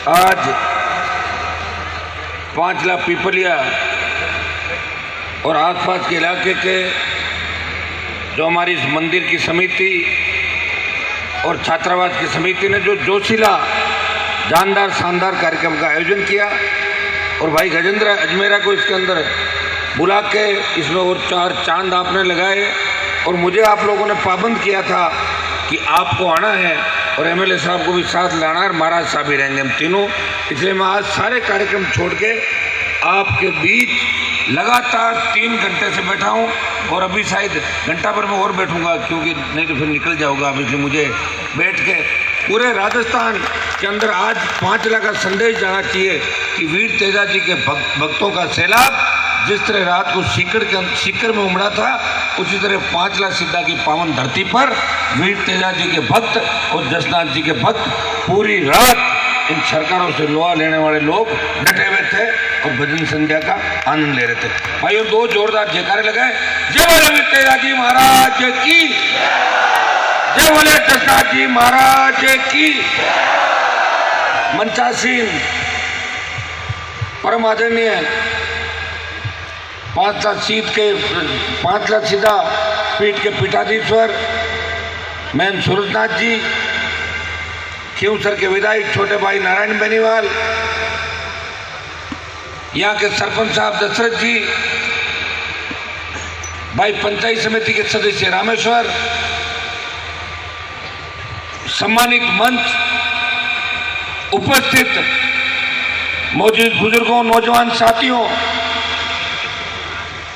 आज पांचला पीपलिया और आसपास के इलाके के जो हमारी इस मंदिर की समिति और छात्रावास की समिति ने जो जोशीला जानदार शानदार कार्यक्रम का आयोजन किया और भाई गजेंद्र अजमेरा को इसके अंदर बुला के इसमें और 4 चांद आपने लगाए और मुझे आप लोगों ने पाबंद किया था कि आपको आना है और एमएलए साहब को भी साथ लाना है, महाराज साहब भी रहेंगे हम तीनों। इसलिए मैं आज सारे कार्यक्रम छोड़ के आपके बीच लगातार 3 घंटे से बैठा हूँ और अभी शायद घंटा भर में और बैठूंगा, क्योंकि नहीं तो फिर निकल जाऊंगा। अब इसलिए मुझे बैठ के पूरे राजस्थान के अंदर आज 5 लाख का संदेश जाना चाहिए कि वीर तेजा जी के भक्तों का सैलाब जिस तरह रात को सीकर में उमड़ा था, उसी तरह 5 लाख सिद्धा की पावन धरती पर वीर तेजा जी के भक्त और जसनाथ जी के भक्त पूरी रात इन सरकारों से लोहा लेने वाले लोग डटे हुए थे और भजन संध्या का आनंद ले रहे थे। भाइयों 2 जोरदार जयकारे लगाए। जय बोले वीर तेजा जी महाराज की, जय बोले जसनाथ जी महाराज की। मंचासीन परम आदरणीय 5 लाख सीधा पीठ के पीठाधीश्वर मैन सूरजनाथ जी, खींवसर के विधायक छोटे भाई नारायण बेनीवाल, यहाँ के सरपंच साहब दशरथ जी, भाई पंचायत समिति के सदस्य रामेश्वर, सम्मानित मंच, उपस्थित मौजूद बुजुर्गों, नौजवान साथियों,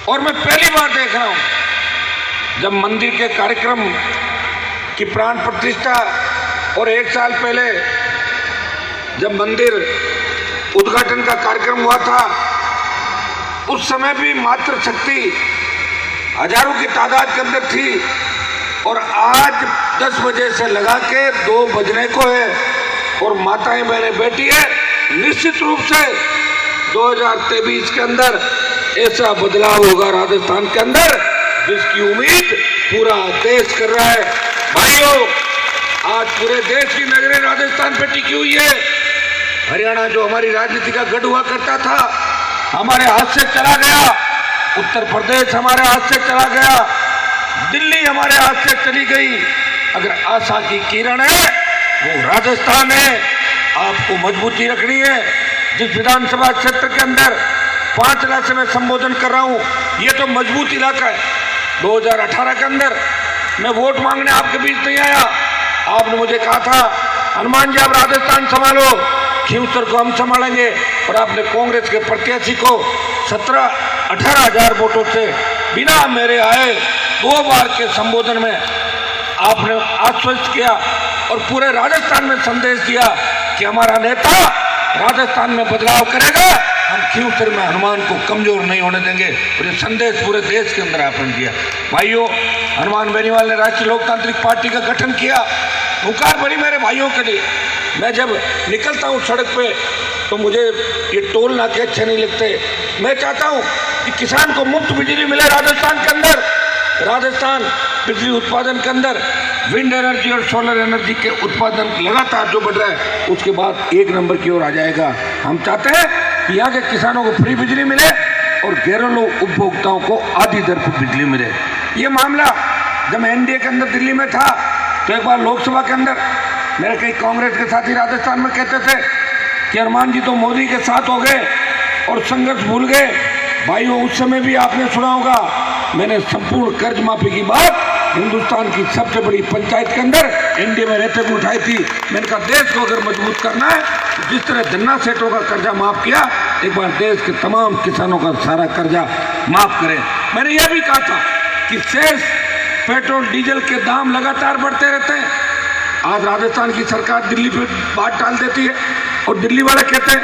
और मैं पहली बार देख रहा हूं जब मंदिर के कार्यक्रम की प्राण प्रतिष्ठा और 1 साल पहले जब मंदिर उद्घाटन का कार्यक्रम हुआ था, उस समय भी मात्र शक्ति हजारों की तादाद के अंदर थी और आज 10 बजे से लगा के 2 बजने को है और माताएं बहनें बैठी है। निश्चित रूप से 2023 के अंदर ऐसा बदलाव होगा राजस्थान के अंदर जिसकी उम्मीद पूरा देश कर रहा है। भाइयों, आज पूरे देश की नजरें राजस्थान पे टिकी हुई है। हरियाणा जो हमारी राजनीति का गढ़ हुआ करता था, हमारे हाथ से चला गया। उत्तर प्रदेश हमारे हाथ से चला गया। दिल्ली हमारे हाथ से चली गई। अगर आशा की किरण है वो राजस्थान है। आपको मजबूती रखनी है। जिस विधानसभा क्षेत्र के अंदर 5 लाख से मैं संबोधन कर रहा हूं, ये तो मजबूत इलाका है। 2018 के अंदर मैं वोट मांगने आपके बीच नहीं आया। आपने मुझे कहा था हनुमान जी आप राजस्थान संभालो, खींवसर को हम संभालेंगे, और आपने कांग्रेस के प्रत्याशी को 17-18 हजार वोटों से बिना मेरे आए 2 बार के संबोधन में आपने आश्वस्त किया और पूरे राजस्थान में संदेश दिया कि हमारा नेता राजस्थान में बदलाव करेगा, हम खींवसर में हनुमान को कमजोर नहीं होने देंगे। और ये संदेश पूरे देश के अंदर आपने दिया। भाइयों, हनुमान बेनीवाल ने राष्ट्रीय लोकतांत्रिक पार्टी का गठन किया। पुकार बड़ी मेरे भाइयों के लिए। मैं जब निकलता हूँ सड़क पे तो मुझे ये टोल नाके अच्छे नहीं लगते। मैं चाहता हूँ कि किसान को मुफ्त बिजली मिले राजस्थान के अंदर। राजस्थान बिजली उत्पादन के अंदर विंड एनर्जी और सोलर एनर्जी के उत्पादन लगातार जो बढ़ रहा है, उसके बाद 1 नंबर की ओर आ जाएगा। हम चाहते हैं कि यहाँ के किसानों को फ्री बिजली मिले और घरेलू उपभोक्ताओं को आधी दर पर बिजली मिले। ये मामला जब मैं एनडीए के अंदर दिल्ली में था तो एक बार लोकसभा के अंदर मेरे कई कांग्रेस के साथी राजस्थान में कहते थे कि हनुमान जी तो मोदी के साथ हो गए और संघर्ष भूल गए। भाइयों, उस समय भी आपने सुना होगा मैंने संपूर्ण कर्ज माफी की बात हिंदुस्तान की सबसे बड़ी पंचायत के अंदर एनडीए में रहते हुए उठाई थी। मैंने कहा देश को अगर मजबूत करना है तो जिस तरह धन्ना सेठों का कर्जा माफ किया, एक बार देश के तमाम किसानों का सारा कर्जा माफ करें। मैंने यह भी कहा था कि शेष पेट्रोल डीजल के दाम लगातार बढ़ते रहते हैं। आज राजस्थान की सरकार दिल्ली पे बात टाल देती है और दिल्ली वाले कहते हैं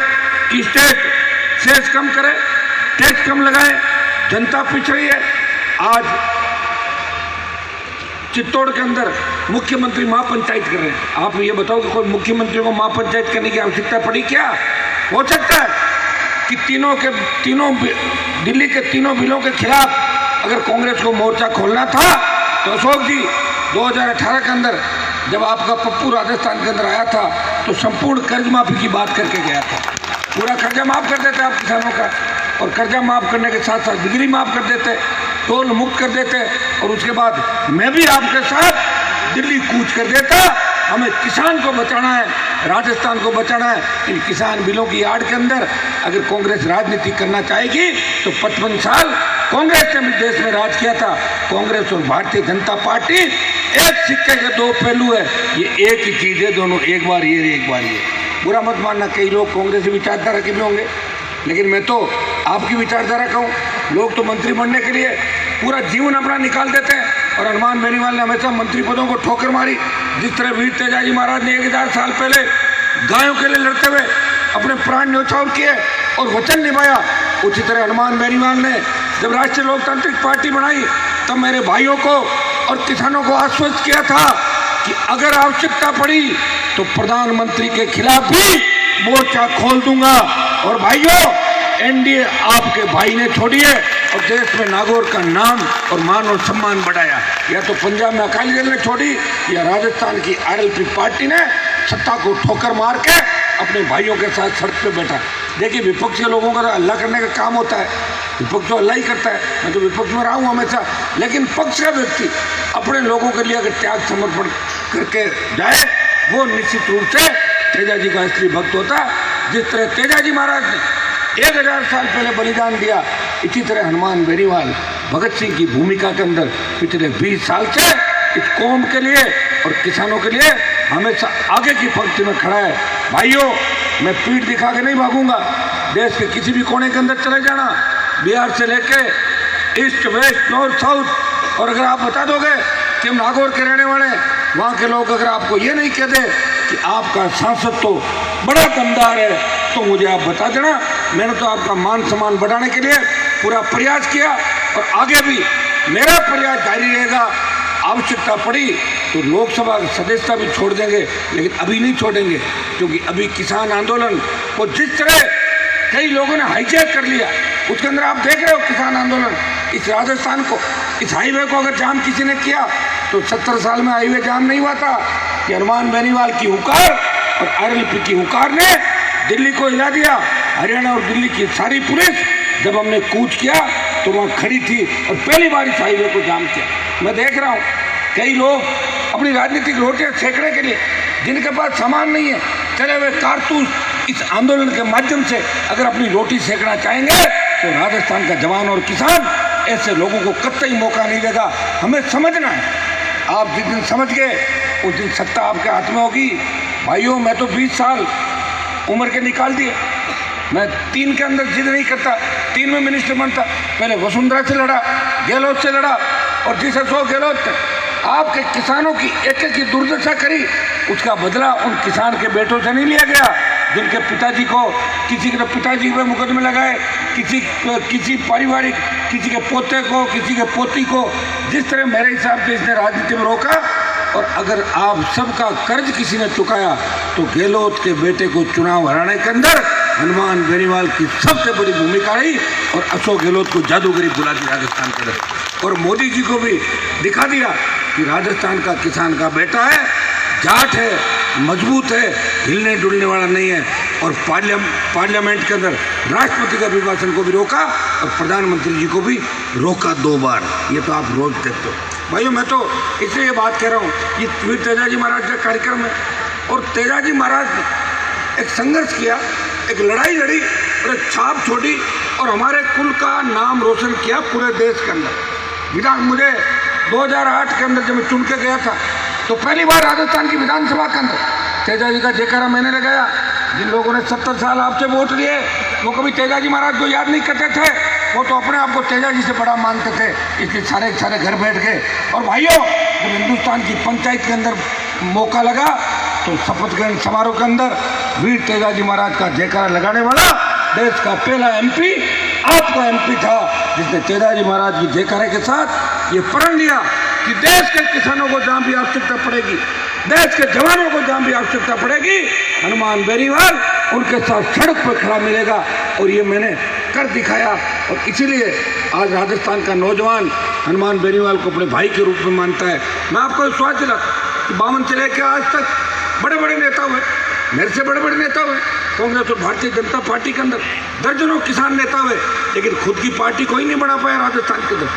कि स्टेट शेष कम करे, टैक्स कम लगाए, जनता पिछ रही है। आज चित्तौड़ के अंदर मुख्यमंत्री महापंचायत कर रहे हैं। आप ये बताओ कि कोई मुख्यमंत्री को महापंचायत करने की आवश्यकता पड़ी क्या? हो सकता है कि तीनों दिल्ली के तीनों बिलों के खिलाफ अगर कांग्रेस को मोर्चा खोलना था तो अशोक जी 2018 के अंदर जब आपका पप्पू राजस्थान के अंदर आया था तो संपूर्ण कर्ज माफी की बात करके गया था। पूरा कर्जा माफ कर देते आप किसानों का, और कर्जा माफ करने के साथ साथ बिजली माफ कर देते, टोल मुक्त कर देते, और उसके बाद मैं भी आपके साथ दिल्ली कूच कर देता। हमें किसान को बचाना है, राजस्थान को बचाना है। इन किसान बिलों की आड़ के अंदर अगर कांग्रेस राजनीति करना चाहेगी तो 55 साल कांग्रेस ने भी देश में राज किया था। कांग्रेस और भारतीय जनता पार्टी एक सिक्के के दो पहलू है, ये एक ही चीज है, दोनों एक बार ये एक बार ये। बुरा मत मानना, कई लोग कांग्रेस विचारधारा के भी होंगे, लेकिन मैं तो आपकी विचारधारा का हूँ। लोग तो मंत्री बनने के लिए पूरा जीवन अपना निकाल देते हैं, और हनुमान बेनीवाल ने हमेशा मंत्री पदों को ठोकर मारी। जिस तरह वीर तेजाजी महाराज ने 1000 साल पहले गायों के लिए लड़ते हुए अपने प्राण न्यौछावर किए और वचन निभाया, उसी तरह हनुमान बेनीवाल ने जब राष्ट्रीय लोकतांत्रिक पार्टी बनाई तब मेरे भाइयों को और किसानों को आश्वस्त किया था कि अगर आवश्यकता पड़ी तो प्रधानमंत्री के खिलाफ भी मोर्चा खोल दूंगा। और भाइयों, एनडीए आपके भाई ने छोड़ी है और देश में नागौर का नाम और मान और सम्मान बढ़ाया। या तो पंजाब में अकाली दल ने छोड़ी, या राजस्थान की आरएलपी पार्टी ने सत्ता को ठोकर मार के अपने भाइयों के साथ सड़क पे बैठा। देखिए, विपक्ष के लोगों का हल्ला करने का काम होता है, विपक्ष तो हल्ला ही करता है, मैं तो विपक्ष में रहा हूँ हमेशा। लेकिन पक्ष का व्यक्ति अपने लोगों के लिए अगर त्याग समर्पण करके जाए, वो निश्चित रूप से तेजाजी का असली भक्त होता है। जिस तरह तेजाजी महाराज ने 1000 साल पहले बलिदान दिया, इसी तरह हनुमान बेनीवाल भगत सिंह की भूमिका के अंदर पिछले 20 साल से इस कौम के लिए और किसानों के लिए हमेशा आगे की पंक्ति में खड़ा है। भाइयों, मैं पीठ दिखा के नहीं भागूंगा। देश के किसी भी कोने के अंदर चले जाना, बिहार से लेके ईस्ट वेस्ट नॉर्थ साउथ, और अगर आप बता दोगे कि हम नागौर के रहने वाले, वहाँ के लोग अगर आपको ये नहीं कह दे कि आपका सांसद तो बड़ा दमदार है, तो मुझे आप बता देना। मैंने तो आपका मान सम्मान बढ़ाने के लिए पूरा प्रयास किया, और आगे भी मेरा प्रयास जारी रहेगा। आवश्यकता पड़ी तो लोकसभा सदस्यता भी छोड़ देंगे, लेकिन अभी नहीं छोड़ेंगे, क्योंकि अभी किसान आंदोलन को जिस तरह कई लोगों ने हाईजैक कर लिया, उसके अंदर आप देख रहे हो किसान आंदोलन। इस राजस्थान को, इस हाईवे को अगर जाम किसी ने किया तो 70 साल में हाईवे जाम नहीं हुआ था कि हनुमान बेनीवाल की हुकार और आरएलपी की हुकार ने दिल्ली को हिला दिया। हरियाणा और दिल्ली की सारी पुलिस जब हमने कूच किया तो वहाँ खड़ी थी और पहली बार इस हाईवे को जाम किया। मैं देख रहा हूँ कई लोग अपनी राजनीतिक रोटियां सेकने के लिए, जिनके पास सामान नहीं है, चले हुए कारतूस इस आंदोलन के माध्यम से अगर अपनी रोटी सेकना चाहेंगे तो राजस्थान का जवान और किसान ऐसे लोगों को कतई मौका नहीं देगा। हमें समझना है, आप जिस दिन समझ गए उस दिन सत्ता आपके हाथ में होगी। भाइयों, मैं तो 20 साल उम्र के निकाल दिए। मैं 3 के अंदर जिद नहीं करता, 3 में मिनिस्टर बनता। पहले वसुंधरा से लड़ा, गहलोत से लड़ा, और जिस अशोक गहलोत तक आपके किसानों की एक की दुर्दशा करी, उसका बदला उन किसान के बेटों से नहीं लिया गया जिनके पिताजी को, किसी के पिताजी पे मुकदमे लगाए, किसी पारिवारिक, किसी के पोते को, किसी के पोती को। जिस तरह मेरे हिसाब से इसने राजनीति में रोका, और अगर आप सबका कर्ज किसी ने चुकाया तो गहलोत के बेटे को चुनाव हराने के अंदर हनुमान बेनीवाल की सबसे बड़ी भूमिका रही, और अशोक गहलोत को जादूगरी बुला दी राजस्थान के अंदर। और मोदी जी को भी दिखा दिया कि राजस्थान का किसान का बेटा है, जाट है, मजबूत है, हिलने डुलने वाला नहीं है। और पार्लियामेंट के अंदर राष्ट्रपति का अभिभाषण को भी रोका और प्रधानमंत्री जी को भी रोका 2 बार। ये तो आप रोज देखते हो। भाइयों, मैं तो इसलिए ये बात कह रहा हूँ, ये वीर तेजाजी महाराज का कार्यक्रम है, और तेजाजी महाराज ने एक संघर्ष किया, एक लड़ाई लड़ी और एक छाप छोड़ी, और हमारे कुल का नाम रोशन किया पूरे देश के अंदर। मुझे 2008 के अंदर जब मैं चुन के गया था तो पहली बार राजस्थान की विधानसभा के अंदर तेजाजी का जयकारा मैंने लगाया। जिन लोगों ने 70 साल आपसे वोट लिए वो कभी तेजाजी महाराज को याद नहीं करते थे, वो तो अपने आप को तेजाजी से बड़ा मानते थे, इसलिए सारे घर बैठ गए। और भाइयों, जब हिंदुस्तान की पंचायत के अंदर मौका लगा तो शपथ ग्रहण समारोह के अंदर वीर तेजाजी महाराज का जयकारा लगाने वाला देश का पहला एमपी आपका एमपी था, जिसने तेजाजी महाराज की जयकारे के साथ ये प्रण लिया कि देश के किसानों को जहाँ भी आवश्यकता पड़ेगी, देश के जवानों को जहाँ भी आवश्यकता पड़ेगी, हनुमान बेनीवाल उनके साथ सड़क पर खड़ा मिलेगा। और ये मैंने कर दिखाया, और इसीलिए आज राजस्थान का नौजवान हनुमान बेनीवाल को अपने भाई के रूप में मानता है। मैं आपको विश्वास दिलाता, 52 से लेकर आज तक बड़े बड़े नेता हुए, मेरे से बड़े बड़े नेता हुए कांग्रेस और भारतीय जनता पार्टी के अंदर, दर्जनों किसान नेता हुए, लेकिन खुद की पार्टी कोई नहीं बना पाया राजस्थान के अंदर।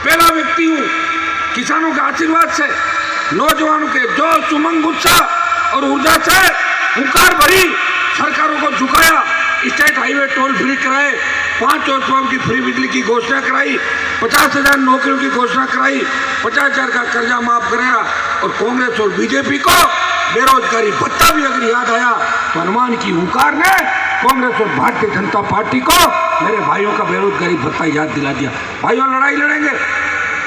पहला व्यक्ति हूँ किसानों के आशीर्वाद से, नौजवानों के जोश उमंग उत्साह और ऊर्जा से हुंकार भरी सरकारों को झुकाया, स्टेट हाईवे टोल फ्री कराए, 5 वर्षों की फ्री बिजली की घोषणा कराई, 50,000 नौकरियों की घोषणा कराई, 50,000 का कर्जा माफ कराया। और कांग्रेस और बीजेपी को बेरोजगारी भत्ता भी अगर याद आया तो हनुमान की हुंकार ने कांग्रेस और भारतीय जनता पार्टी को मेरे भाइयों का बेरोजगारी भत्ता याद दिला दिया। भाइयों लड़ाई लड़ेंगे,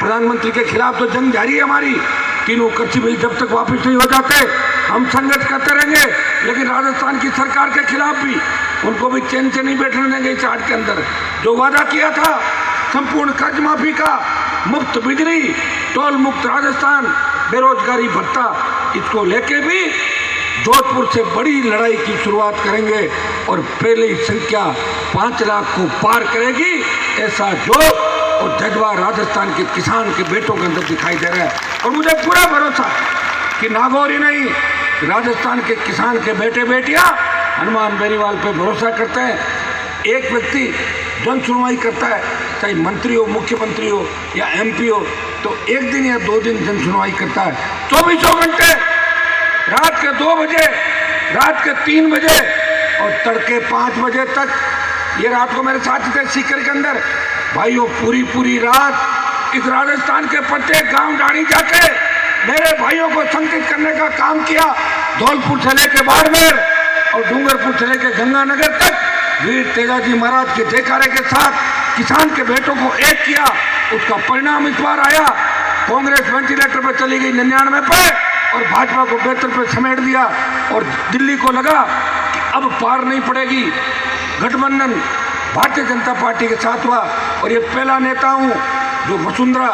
प्रधानमंत्री के खिलाफ तो जंग जारी है हमारी, तीनों कृषि बिल जब तक वापस नहीं हो जाते हम संघर्ष करते रहेंगे, लेकिन राजस्थान की सरकार के खिलाफ भी उनको भी चैन से नहीं बैठने देंगे। इस आठ के अंदर जो वादा किया था संपूर्ण कर्ज माफी का, मुफ्त बिजली, टोल मुक्त राजस्थान, बेरोजगारी भत्ता, इसको लेके भी जोधपुर से बड़ी लड़ाई की शुरुआत करेंगे और पहली संख्या 5 लाख को पार करेगी। ऐसा जोश और जज्बा राजस्थान के किसान के बेटों के अंदर दिखाई दे रहा है और मुझे पूरा भरोसा कि नागौर ही नहीं, राजस्थान के किसान के बेटे बेटियां हनुमान बेनीवाल पे भरोसा करते हैं। एक व्यक्ति जन सुनवाई करता है, चाहे मंत्री हो, मुख्यमंत्री हो या MP हो, तो 1 दिन या 2 दिन जन सुनवाई करता है। 24 घंटे, रात के 2 बजे, रात के 3 बजे और तड़के 5 बजे तक। ये रात को मेरे साथी थे सीकर के अंदर, भाइयों पूरी रात इस राजस्थान के प्रत्येक गांव डाणी जाके मेरे भाइयों को संगठित करने का काम किया। धौलपुर से लेके बाड़मेर और डूंगरपुर से लेके गंगानगर तक वीर तेजाजी महाराज के जयकारे के साथ किसान के बेटों को एक किया। उसका परिणाम इस बार आया, कांग्रेस वेंटिलेटर पर चली गई 99 पे और भाजपा को 72 पे समेट दिया और दिल्ली को लगा कि अब पार नहीं पड़ेगी। गठबंधन भारतीय जनता पार्टी के साथ हुआ और ये पहला नेता हूँ जो वसुंधरा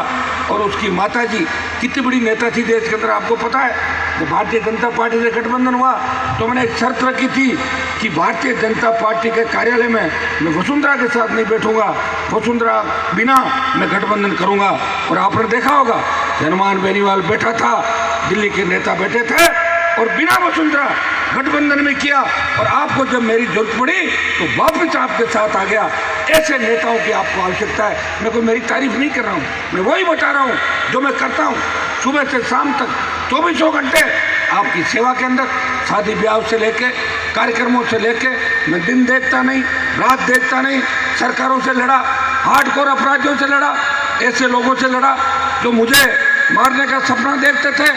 और उसकी माताजी कितनी बड़ी नेता थी देश के अंदर, आपको पता है। जब भारतीय जनता पार्टी से गठबंधन हुआ तो मैंने एक शर्त रखी थी कि भारतीय जनता पार्टी के कार्यालय में मैं वसुंधरा के साथ नहीं बैठूंगा, वसुंधरा बिना मैं गठबंधन करूंगा। और आपने देखा होगा हनुमान बेनीवाल बैठा था, दिल्ली के नेता बैठे थे और बिना वसुंधरा गठबंधन में किया और आपको जब मेरी जरूरत पड़ी तो वापस आपके साथ आ गया। ऐसे नेताओं की आपको आवश्यकता है। मैं कोई मेरी तारीफ नहीं कर रहा हूँ, मैं वही बता रहा हूँ जो मैं करता हूँ। सुबह से शाम तक 24 घंटे आपकी सेवा के अंदर, शादी ब्याह से लेके कार्यक्रमों से लेके मैं दिन देखता नहीं, रात देखता नहीं, सरकारों से लड़ा, हार्डकोर अपराधियों से लड़ा, ऐसे लोगों से लड़ा जो मुझे मारने का सपना देखते थे,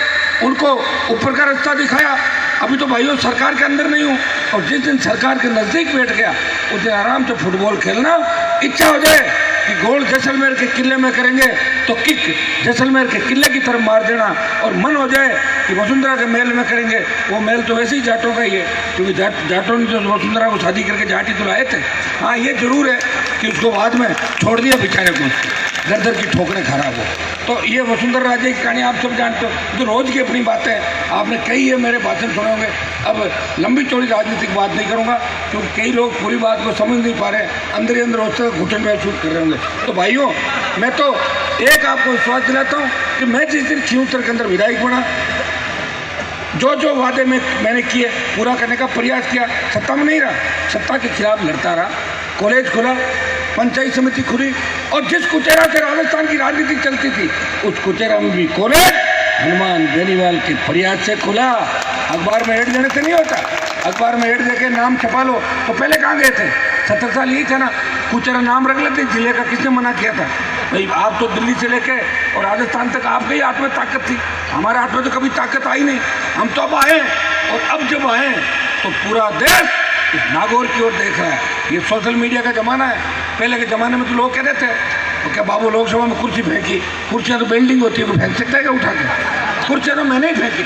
उनको ऊपर का रास्ता दिखाया। अभी तो भाइयों सरकार के अंदर नहीं हूँ और जिस दिन सरकार के नज़दीक बैठ गया उस दिन आराम से फुटबॉल खेलना। इच्छा हो जाए कि गोल जैसलमेर के किले में करेंगे तो किक जैसलमेर के किले की तरफ मार देना, और मन हो जाए कि वसुंधरा के महल में करेंगे, वो महल तो वैसे ही जाटों का ही है क्योंकि जाटों ने जो वसुंधरा को शादी करके जाटी तो लाए थे। हाँ ये जरूर है कि उसको बाद में छोड़ दिया बेचारे को, दर की ठोकरें खराब हो। तो ये वसुंधरा राजे की कहानी आप सब जानते हो, जो रोज़ की अपनी बातें आपने कही है, मेरे भाषण सुने होंगे। अब लंबी चौड़ी राजनीतिक बात नहीं करूँगा क्योंकि कई लोग पूरी बात को समझ नहीं पा रहे, अंदर ही अंदर होते घुटन में शूट कर रहे होंगे। तो भाइयों मैं तो एक आपको विश्वास दिलाता हूँ कि मैं जिस दिन खियूतर के अंदर विधायक बना, जो वादे मैंने किए पूरा करने का प्रयास किया, सत्ता में नहीं रहा, सत्ता के खिलाफ लड़ता रहा, कॉलेज खोला, पंचायत समिति खुली और जिस कुचेरा से राजस्थान की राजनीति चलती थी उस कुचेरा में भी कॉलेज हनुमान बेनीवाल के प्रयास से खुला। अखबार में ऐड देने से नहीं होता, अखबार में ऐड देके नाम छपा लो। तो पहले कहाँ गए थे, 70 साल यही था ना, कुचेरा नाम रख लेते, जिले का किसने मना किया था भाई। आप तो दिल्ली से लेके और राजस्थान तक आपके ही हाथ में ताकत थी, हमारे हाथ में तो कभी ताकत आई नहीं। हम तो अब आए और अब जब आए तो पूरा देश इस नागौर की ओर देख रहा है। ये सोशल मीडिया का ज़माना है। पहले के ज़माने में तो लोग कहते थे तो क्या बाबू लोकसभा में कुर्सी फेंकी, कुर्सियाँ तो बिल्डिंग होती है, वो फेंक सकता है क्या उठा के? कुर्सियाँ तो मैंने ही फेंकी।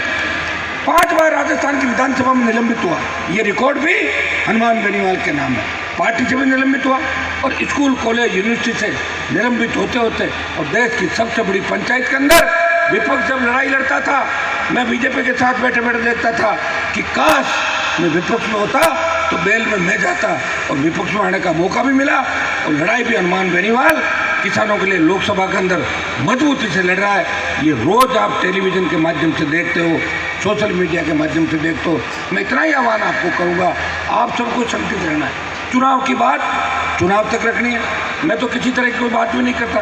5 बार राजस्थान की विधानसभा में निलंबित हुआ, ये रिकॉर्ड भी हनुमान बेनीवाल के नाम है। पार्टी से भी निलंबित हुआ और स्कूल कॉलेज यूनिवर्सिटी से निलंबित होते होते और देश की सबसे बड़ी पंचायत के अंदर विपक्ष जब लड़ाई लड़ता था, मैं बीजेपी के साथ बैठे बैठे देखता था कि काश मैं विपक्ष में होता तो बेल में मैं जाता और विपक्ष में आने का मौका भी मिला। और लड़ाई भी हनुमान बेनीवाल किसानों के लिए लोकसभा के अंदर मजबूती से लड़ रहा है। ये रोज आप टेलीविजन के माध्यम से देखते हो। सोशल मीडिया के माध्यम से देखते हो। मैं इतना ही आह्वान आपको करूँगा, आप सबको संतुलित रहना है। चुनाव की बात चुनाव तक रखनी है। मैं तो किसी तरह की कोई बात भी नहीं करता।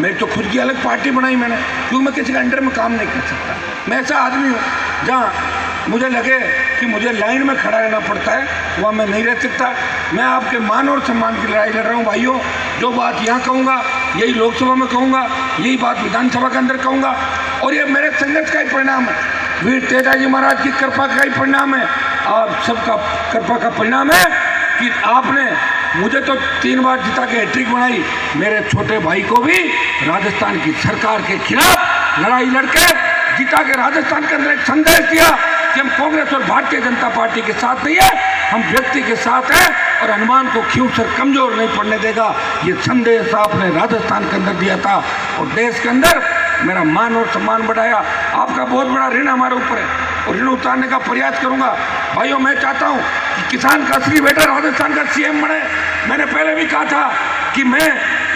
मेरी तो खुद की अलग पार्टी बनाई मैंने, क्योंकि मैं किसी के अंडर में काम नहीं कर सकता। मैं ऐसा आदमी हूँ जहाँ मुझे लगे कि मुझे लाइन में खड़ा रहना पड़ता है, वहाँ मैं नहीं रह सकता। मैं आपके मान और सम्मान की लड़ाई लड़ रहा हूँ भाइयों। जो बात यहाँ कहूँगा यही लोकसभा में कहूँगा, यही बात विधानसभा के अंदर कहूँगा, और ये मेरे संघर्ष का ही परिणाम है। वीर तेजाजी महाराज की कृपा का ही परिणाम है, आप सबका कृपा का परिणाम है कि आपने मुझे तो 3 बार जिता के हैट्रिक बनाई, मेरे छोटे भाई को भी राजस्थान की सरकार के खिलाफ लड़ाई लड़के जिता के राजस्थान के अंदर एक संदेश दिया कि हम कांग्रेस और भारतीय जनता पार्टी के साथ नहीं है, हम व्यक्ति के साथ हैं और हनुमान को क्यों सर कमजोर नहीं पड़ने देगा। ये संदेश आपने राजस्थान के अंदर दिया था और देश के अंदर मेरा मान और सम्मान बढ़ाया। आपका बहुत बड़ा ऋण हमारे ऊपर है और ऋण उतारने का प्रयास करूंगा। भाइयों, मैं चाहता हूं कि किसान का असली बेटा राजस्थान का सीएम बने। मैंने पहले भी कहा था कि मैं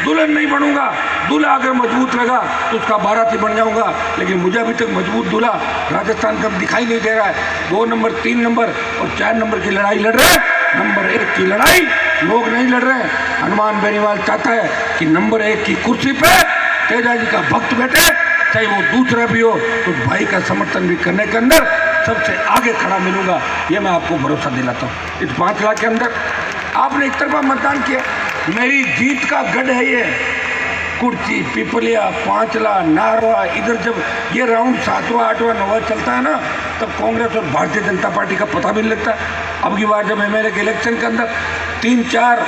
दुल्हन नहीं बनूंगा, दूल्हा अगर मजबूत लगा तो उसका बाराती बन जाऊंगा, लेकिन मुझे अभी तक मजबूत दूल्हा राजस्थान का दिखाई नहीं दे रहा है। 2 नंबर, 3 नंबर और 4 नंबर की लड़ाई लड़ रहे हैं। नंबर 1 की लड़ाई लोग नहीं लड़ रहे हैं। हनुमान बेनीवाल चाहता है कि नंबर 1 की कुर्सी पे तेजाजी का भक्त बैठे, चाहे वो दूसरा भी हो, तो भाई का समर्थन भी करने के अंदर सबसे आगे खड़ा मिलूंगा, ये मैं आपको भरोसा दिलाता हूँ। इस 5 लाख के अंदर आपने एक तरफा मतदान किया, मेरी जीत का गढ़ है ये। कुर्सी, पिपलिया, पांचला, नारवा, इधर जब ये राउंड 7वां, 8वां, 9वां चलता है ना, तब कांग्रेस और भारतीय जनता पार्टी का पता भी नहीं लगता है। अब की बार जब एमएलए के इलेक्शन के अंदर 3-4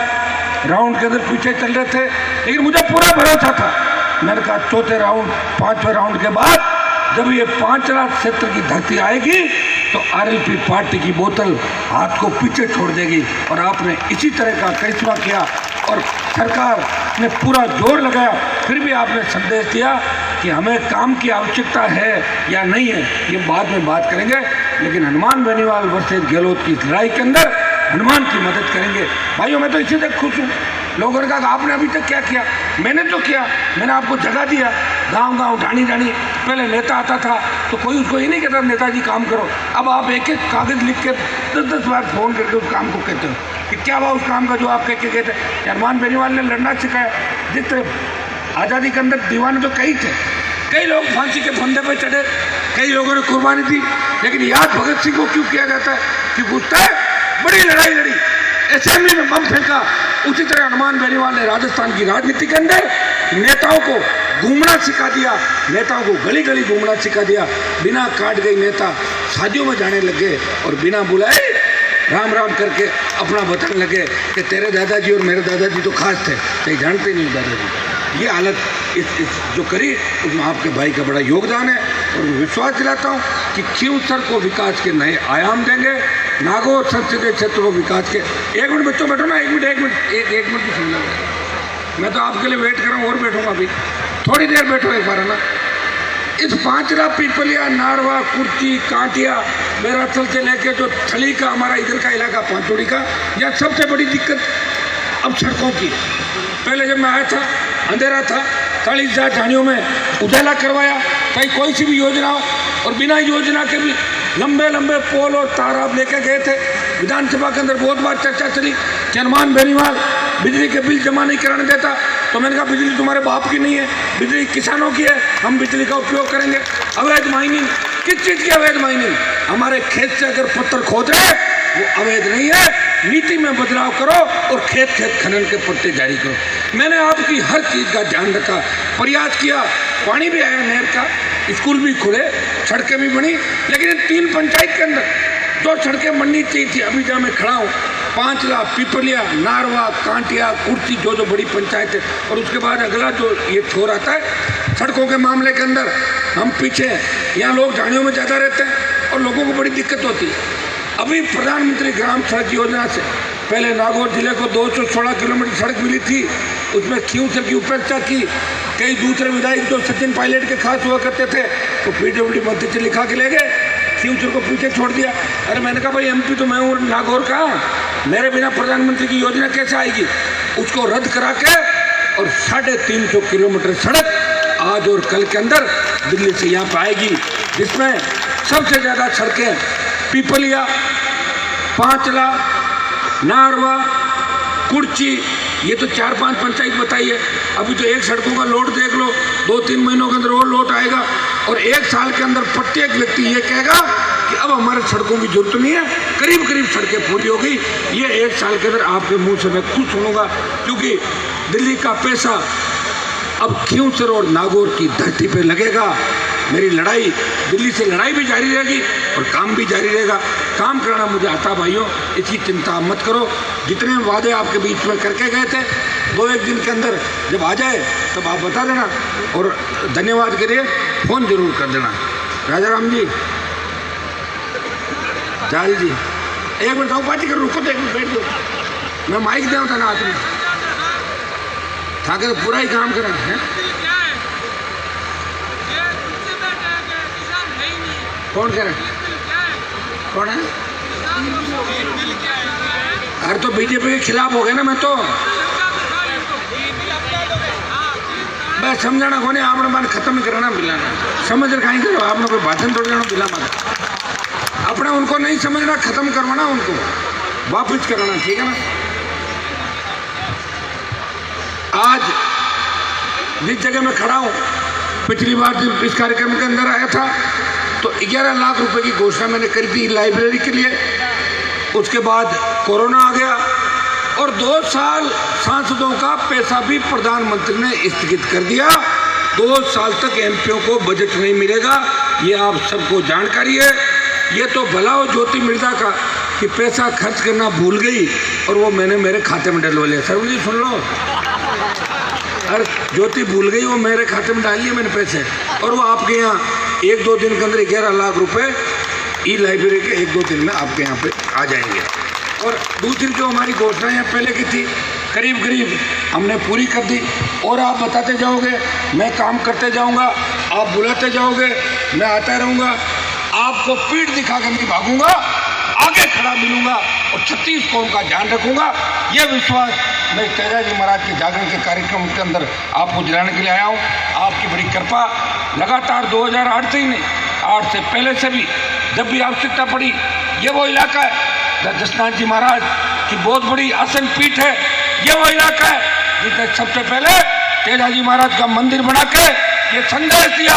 राउंड के अंदर पीछे चल रहे थे, लेकिन मुझे पूरा भरोसा था। मैंने कहा 4थे राउंड, 5वें राउंड के बाद जब ये 5 क्षेत्र की धरती आएगी तो आरएलपी पार्टी की बोतल हाथ को पीछे छोड़ देगी। और आपने इसी तरह का करिश्मा किया और सरकार ने पूरा जोर लगाया, फिर भी आपने संदेश दिया कि हमें काम की आवश्यकता है या नहीं है, ये बाद में बात करेंगे, लेकिन हनुमान बेनीवाल वर्सेस गहलोत की लड़ाई के अंदर हनुमान की मदद करेंगे। भाइयों, मैं तो इसी से खुश हूँ। लोगों ने कहा आपने अभी तक क्या किया? मैंने तो किया, मैंने आपको जगह दिया। गांव-गांव, ढाणी-ढाणी पहले नेता आता था तो कोई उसको ये नहीं कहता नेताजी काम करो। अब आप एक एक कागज लिख के 10-10 बार फोन करके उस काम को कहते हो कि क्या हुआ उस काम का जो आप कह के कहते। हनुमान बेनीवाल ने लड़ना सिखाया। जिस तरह आज़ादी के अंदर दीवाने तो कई थे, कई लोग फांसी के फंदे पर चढ़े, कई लोगों ने कुर्बानी दी, लेकिन याद भगत सिंह को क्यों किया जाता है? कि पूछता है बड़ी लड़ाई लड़ी, असेंबली में बम फेंका। उसी तरह हनुमान बेनीवाल ने राजस्थान की राजनीति के अंदर नेताओं को घूमना सिखा दिया, नेताओं को गली गली घूमना सिखा दिया। बिना काट गई नेता शादियों में जाने लगे और बिना बुलाए राम राम करके अपना बताने लगे कि तेरे दादाजी और मेरे दादाजी तो खास थे, कहीं जानते नहीं दादाजी। ये हालत इस जो करी उसमें आपके भाई का बड़ा योगदान है और मैं विश्वास दिलाता हूँ कि खींवसर को विकास के नए आयाम देंगे। नागौर संसदीय क्षेत्र को विकास के 1 मिनट बच्चों बैठो ना, 1 मिनट की सुन लो। मैं तो आपके लिए वेट कर रहा हूँ और बैठूंगा अभी, थोड़ी देर बैठो एक बार, है ना। इस 5 पिपलिया, नारवा, कुर्ची, कांटिया, मेराथल से लेके जो थली का हमारा इधर का इलाका पांचोड़ी का, यह सबसे बड़ी दिक्कत अब सड़कों की। पहले जब मैं आया था अंधेरा था, 40,000 ढाणियों में उजाला करवाया, कहीं कोई सी भी योजना हो, और बिना योजना के भी लंबे लंबे पोल और तार आप लेके गए थे। विधानसभा के अंदर बहुत बार चर्चा चली कि हनुमान बेनीवाल बिजली के बिल जमा नहीं कराने देता, तो मैंने कहा बिजली तुम्हारे बाप की नहीं है, बिजली किसानों की है, हम बिजली का उपयोग करेंगे। अवैध माइनिंग, किस चीज़ की अवैध माइनिंग? हमारे खेत से अगर पत्थर खोद रहे वो अवैध नहीं है, नीति में बदलाव करो और खेत खनन के पट्टे जारी करो। मैंने आपकी हर चीज़ का ध्यान रखा, प्रयास किया, पानी भी आया नहर का, स्कूल भी खुले, सड़कें भी बनी, लेकिन इन 3 पंचायत के अंदर जो सड़कें बननी चाहिए थी, अभी जहाँ मैं खड़ा हूँ, 5 पिपलिया, नारवा, कांटिया, कुर्सी, जो बड़ी पंचायत है, और उसके बाद अगला जो ये छोर आता है सड़कों के मामले के अंदर हम पीछे हैं। यहाँ लोग ढाणियों में ज़्यादा रहते हैं और लोगों को बड़ी दिक्कत होती है। अभी प्रधानमंत्री ग्राम सड़क योजना से पहले नागौर जिले को 216 किलोमीटर सड़क मिली थी, उसमें खींवसर की उपेक्षा की। कई दूसरे विधायक जो सचिन पायलट के खास हुआ करते थे तो पीडब्ल्यूडी मंत्री से लिखा के ले गए, खींवसर को पीछे छोड़ दिया। अरे मैंने कहा भाई एमपी तो मैं हूँ नागौर का, मेरे बिना प्रधानमंत्री की योजना कैसे आएगी? उसको रद्द करा के और 350 किलोमीटर सड़क आज और कल के अंदर दिल्ली से यहाँ पर आएगी, जिसमें सबसे ज़्यादा सड़कें पीपलिया, पांचला, नारवा, कुर्ची, ये तो 4-5 पंचायत बताई है। अभी तो एक सड़कों का लोड देख लो, 2-3 महीनों के अंदर और लोड आएगा और 1 साल के अंदर प्रत्येक व्यक्ति ये कहेगा कि अब हमारे सड़कों की जरूरत नहीं है, करीब करीब सड़कें पूरी हो गई। ये 1 साल के अंदर आपके मुंह से मैं खुश सुनूंगा, क्योंकि दिल्ली का पैसा अब खियूसर और नागौर की धरती पे लगेगा। मेरी लड़ाई, दिल्ली से लड़ाई भी जारी रहेगी और काम भी जारी रहेगा। काम करना मुझे आता भाइयों, इसकी चिंता मत करो। जितने वादे आपके बीच में करके गए थे 2-1 दिन के अंदर जब आ जाए तब आप बता देना और धन्यवाद के लिए फ़ोन जरूर कर देना। राजा राम जी, जाल जी, एक मिनट बात कर, रुको तो एक मिनट बैठ दो, मैं माइक दे था ना हाथ में था, तो पूरा ही काम करा है। कौन कह रहा है? कौन है? अरे तो बीजेपी के खिलाफ हो गए ना। मैं तो बस समझाना को नहीं, आपने बात खत्म करना मिलाना, समझ रखा करो, आपने कोई भाषण थोड़ी जाना मिला मत, अपने उनको नहीं समझना, खत्म करवाना, उनको वापिस कराना, ठीक है ना। आज जिस जगह मैं खड़ा हूँ, पिछली बार जब इस कार्यक्रम के अंदर आया था तो 11 लाख रुपए की घोषणा मैंने करी थी लाइब्रेरी के लिए। उसके बाद कोरोना आ गया और 2 साल सांसदों का पैसा भी प्रधानमंत्री ने स्थगित कर दिया। 2 साल तक एमपीओ को बजट नहीं मिलेगा, ये आप सबको जानकारी है। ये तो भला हो ज्योति मिर्जा का कि पैसा खर्च करना भूल गई और वो मैंने मेरे खाते में डलवा लिया। सर जी सुन लो, अरे ज्योति भूल गई, वो मेरे खाते में डाल लिए मैंने पैसे, और वो आपके यहाँ 1-2 दिन के अंदर 11 लाख रुपए ई लाइब्रेरी के 1-2 दिन में आपके यहाँ पे आ जाएंगे। और दूसरी जो हमारी घोषणा यहाँ पहले की थी करीब करीब हमने पूरी कर दी। और आप बताते जाओगे, मैं काम करते जाऊँगा, आप बुलाते जाओगे, मैं आता रहूँगा, आपको पीठ दिखा कर नहीं भागूंगा, आगे खड़ा मिलूंगा और 36 कौम का ध्यान रखूंगा। यह विश्वास मैं तेजाजी महाराज के जागरण के कार्यक्रम के अंदर आपको दिलाने के लिए आया हूँ। आपकी बड़ी कृपा लगातार 2008 से ही नहीं, 8 से पहले से भी जब भी आवश्यकता पड़ी, ये वो इलाका है दशनाथ जी महाराज की बहुत बड़ी आसन पीठ है। ये वो इलाका है जिसने सबसे पहले तेजाजी महाराज का मंदिर बना के ये संदेश दिया,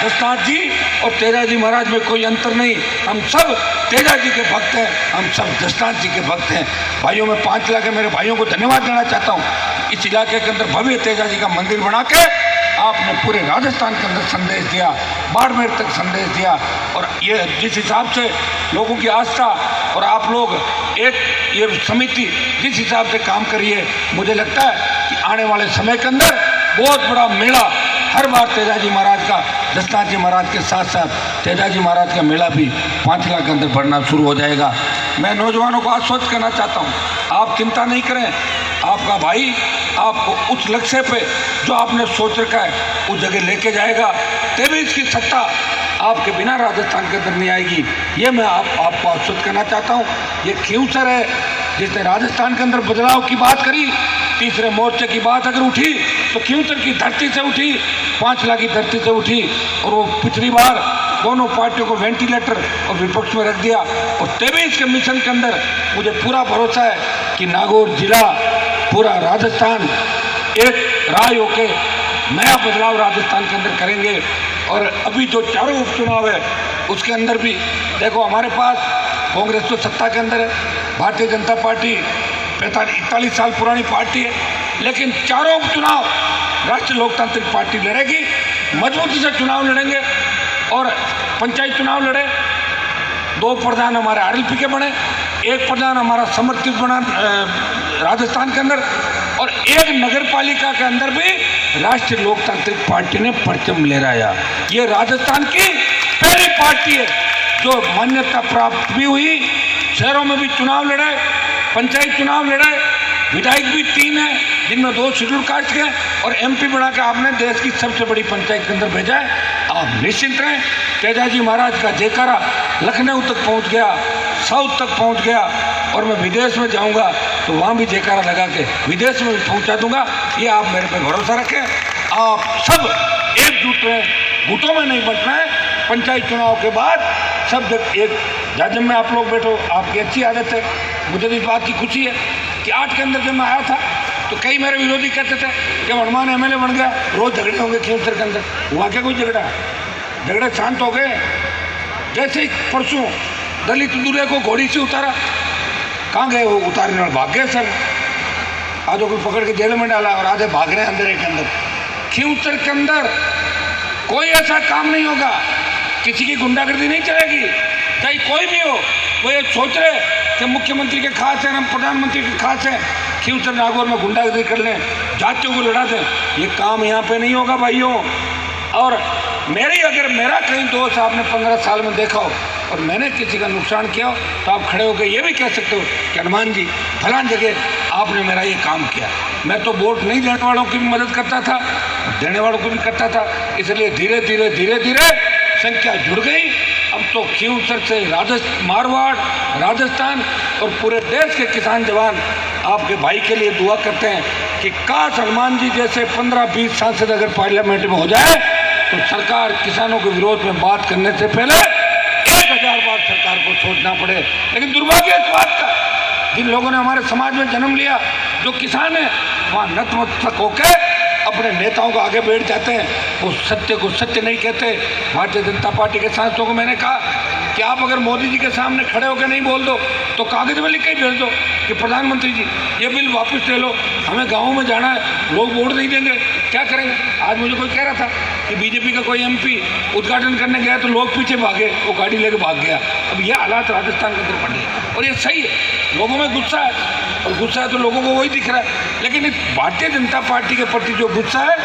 दशनाथ जी और तेजाजी महाराज में कोई अंतर नहीं, हम सब तेजाजी के भक्त हैं, हम सब दशनाथ जी के भक्त हैं। भाइयों, मैं 5 लाख के मेरे भाइयों को धन्यवाद देना चाहता हूँ। इस इलाके के अंदर भव्य तेजाजी का मंदिर बना के आपने पूरे राजस्थान के अंदर संदेश दिया, बाड़मेर तक संदेश दिया। और ये जिस हिसाब से लोगों की आस्था और आप लोग एक ये समिति जिस हिसाब से काम करिए, मुझे लगता है कि आने वाले समय के अंदर बहुत बड़ा मेला हर बार तेजाजी महाराज का, दशनाथ जी महाराज के साथ साथ तेजाजी महाराज का मेला भी 5 लाख के अंदर बढ़ना शुरू हो जाएगा। मैं नौजवानों को आश्वस्त करना चाहता हूँ, आप चिंता नहीं करें, आपका भाई आपको उस लक्ष्य पे जो आपने सोच रखा है उस जगह लेके जाएगा। तभी इसकी सत्ता आपके बिना राजस्थान के अंदर नहीं आएगी, ये मैं आपको आश्वस्त करना चाहता हूँ। ये खियूसर है जिसने राजस्थान के अंदर बदलाव की बात करी, तीसरे मोर्चे की बात अगर उठी तो खियूसर की धरती से उठी, 5 लाख की धरती से उठी। और वो पिछली बार दोनों पार्टियों को वेंटिलेटर और विपक्ष में रख दिया। और तभी इसके मिशन के अंदर मुझे पूरा भरोसा है कि नागौर जिला, पूरा राजस्थान एक राय होके नया बदलाव राजस्थान के अंदर करेंगे। और अभी जो चारों उपचुनाव है उसके अंदर भी देखो, हमारे पास कांग्रेस तो सत्ता के अंदर है, भारतीय जनता पार्टी 41 साल पुरानी पार्टी है, लेकिन चारों उपचुनाव राष्ट्रीय लोकतांत्रिक पार्टी लड़ेगी, मजबूती से चुनाव लड़ेंगे। और पंचायत चुनाव लड़े, 2 प्रधान हमारे आरएलपी के बने, 1 प्रधान हमारा समर्थित बना राजस्थान के अंदर, और 1 नगर पालिका के अंदर भी राष्ट्रीय लोकतांत्रिक पार्टी ने परचम लहराया। ये राजस्थान की पहली पार्टी है जो मान्यता प्राप्त भी हुई, शहरों में भी चुनाव लड़े, पंचायत चुनाव लड़े, विधायक भी 3 हैं जिनमें 2 शेड्यूल कास्ट के, और एमपी बना के आपने देश की सबसे बड़ी पंचायत के अंदर भेजा है। आप निश्चिंत रहें, तेजाजी महाराज का जयकारा लखनऊ तक पहुंच गया, साउथ तक पहुंच गया, और मैं विदेश में जाऊंगा तो वहां भी जयकारा लगा के विदेश में भी पहुंचा दूंगा। ये आप मेरे पे भरोसा रखें। आप सब एकजुट रहें, गुटों में नहीं बंटना है। पंचायत चुनाव के बाद सब एक जब मैं आप लोग बैठो, आपकी अच्छी आदत है, मुझे इस बात की खुशी है कि 8 के अंदर जब मैं आया था तो कई मेरे विरोधी कहते थे कि हनुमान एमएलए बन गया, रोज झगड़े होंगे खींवसर के अंदर। हुआ क्या कोई झगड़े शांत हो गए। जैसे ही परसों दलित दूल्हे को घोड़ी से उतारा, कहाँ गए वो उतारने वाले? भाग गए सर। आधो को पकड़ के जेल में डाला और आधे भाग रहे हैं अंधेरे के अंदर। खींवसर के अंदर कोई ऐसा काम नहीं होगा, किसी की गुंडागर्दी नहीं चलेगी, चाहे कोई भी हो। वो ये सोच रहे कि मुख्यमंत्री के खास हैं, हम प्रधानमंत्री के खास हैं, खींवसर नागौर में गुंडागर्दी कर लें, जातियों को लड़ा दें, ये काम यहाँ पे नहीं होगा भाइयों। और अगर मेरा कहीं दोस्त आपने 15 साल में देखा हो और मैंने किसी का नुकसान किया हो तो आप खड़े होकर ये भी कह सकते हो कि हनुमान जी फलां जगह आपने मेरा ये काम किया। मैं तो वोट नहीं देने वालों की भी मदद करता था, देने वालों को भी करता था, इसलिए धीरे धीरे संख्या जुड़ गई। अब तो खींवसर से मारवाड़, राजस्थान और पूरे देश के किसान जवान आपके भाई के लिए दुआ करते हैं कि काश हनुमान जी जैसे 15-20 सांसद अगर पार्लियामेंट में हो जाए तो सरकार किसानों के विरोध में बात करने से पहले 1000 बार सरकार को सोचना पड़े। लेकिन दुर्भाग्य इस बात का, जिन लोगों ने हमारे समाज में जन्म लिया, जो किसान है, वहाँ नतमस्तक होकर अपने नेताओं को आगे बैठ जाते हैं, वो सत्य को सत्य नहीं कहते। भारतीय जनता पार्टी के सांसदों को मैंने कहा कि आप अगर मोदी जी के सामने खड़े होकर नहीं बोल दो तो कागज में लिख के भेज दो कि प्रधानमंत्री जी ये बिल वापस ले लो, हमें गाँव में जाना है, लोग वोट नहीं देंगे, क्या करेंगे? आज मुझे कोई कह रहा था कि बीजेपी का कोई एमपी उद्घाटन करने गया तो लोग पीछे भागे, वो गाड़ी लेके भाग गया। अब ये हालात राजस्थान के अंदर बने और ये सही है, लोगों में गुस्सा है और गुस्सा है तो लोगों को वही दिख रहा है। लेकिन इस भारतीय जनता पार्टी के प्रति जो गुस्सा है,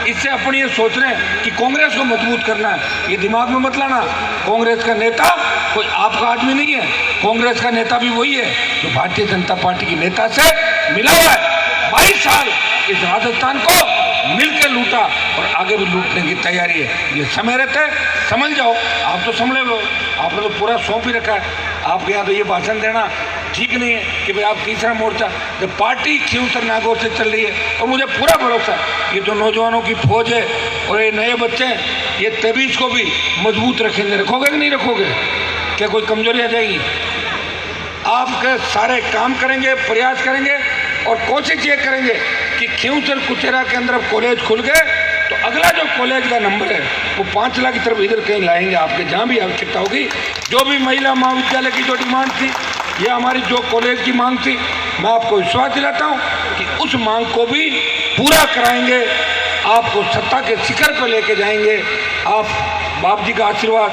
इससे अपन ये सोच रहे हैं कि कांग्रेस को मजबूत करना है। ये दिमाग में मत लाना, कांग्रेस का नेता कोई आपका आदमी नहीं है, कांग्रेस का नेता भी वही है जो भारतीय जनता पार्टी के नेता से मिला हुआ है। 22 साल इस राजस्थान को मिलकर लूटा और आगे भी लूटने की तैयारी है। ये समय रहता है, समझ जाओ। आप तो समझ लो, आपने तो पूरा सौंप ही रखा है। आपके यहाँ तो ये भाषण देना ठीक नहीं है कि भाई आप तीसरा मोर्चा, जब पार्टी खींवसर नागौर से चल रही है और मुझे पूरा भरोसा है ये जो नौजवानों की फौज है और ये नए बच्चे हैं, ये 23 को भी मजबूत रखेंगे। रखोगे कि नहीं रखोगे? क्या कोई कमजोरी आ जाएगी? आपके सारे काम करेंगे, प्रयास करेंगे और कोशिश ये करेंगे कि खींवसर कुचेरा के अंदर अब कॉलेज खुल गए तो अगला जो कॉलेज का नंबर है वो 5 लाख की तरफ इधर कहीं लाएंगे। आपके जहाँ भी आवश्यकता होगी, जो भी महिला महाविद्यालय की जो डिमांड थी या हमारी जो कॉलेज की मांग थी, मैं आपको विश्वास दिलाता हूँ कि उस मांग को भी पूरा कराएंगे, आपको सत्ता के शिखर पर लेके जाएंगे। आप बाप जी का आशीर्वाद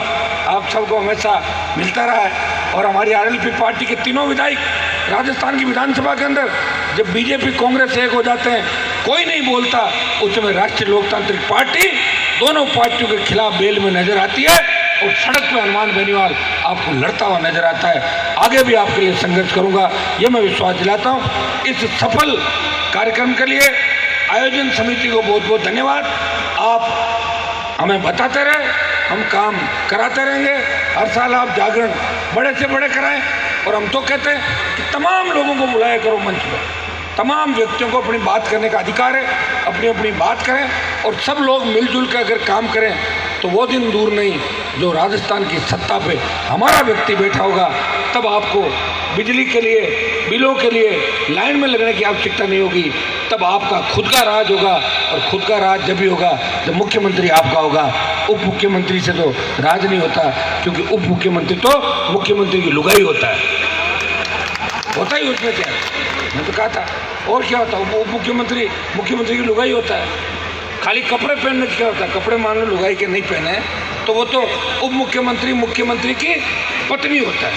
आप सबको हमेशा मिलता रहा है। और हमारी आरएलपी पार्टी के तीनों विधायक राजस्थान की विधानसभा के अंदर जब बीजेपी कांग्रेस एक हो जाते हैं, कोई नहीं बोलता, उस समय राष्ट्रीय लोकतांत्रिक पार्टी दोनों पार्टियों के खिलाफ बेल में नजर आती है और सड़क पर हनुमान बेनीवाल आपको लड़ता हुआ नजर आता है। आगे भी आपके लिए संघर्ष करूंगा, ये मैं विश्वास दिलाता हूँ। इस सफल कार्यक्रम के लिए आयोजन समिति को बहुत बहुत धन्यवाद। आप हमें बताते रहे, हम काम कराते रहेंगे। हर साल आप जागरण बड़े से बड़े कराएं और हम तो कहते हैं कि तमाम लोगों को बुलाया करो मंच पर, तमाम व्यक्तियों को अपनी बात करने का अधिकार है, अपनी अपनी बात करें और सब लोग मिलजुल कर अगर काम करें तो वो दिन दूर नहीं जो राजस्थान की सत्ता पे हमारा व्यक्ति बैठा होगा, तब आपको बिजली के लिए, बिलों के लिए लाइन में लगने की आवश्यकता नहीं होगी। तब आपका खुद का राज होगा और खुद का राज जब भी होगा जब मुख्यमंत्री आपका होगा। उप मुख्यमंत्री से तो राज नहीं होता, क्योंकि उप मुख्यमंत्री तो मुख्यमंत्री की लुगाई होता है ही। उसमें क्या है, मैं तो कहा था, और क्या होता है? उप मुख्यमंत्री मुख्यमंत्री की लुगाई होता है। खाली कपड़े पहनने से क्या होता है? कपड़े मान लो लुगाई के नहीं पहने तो वो तो उप मुख्यमंत्री मुख्यमंत्री की पत्नी होता है।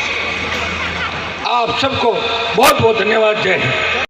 आप सबको बहुत बहुत धन्यवाद। जय हिंद।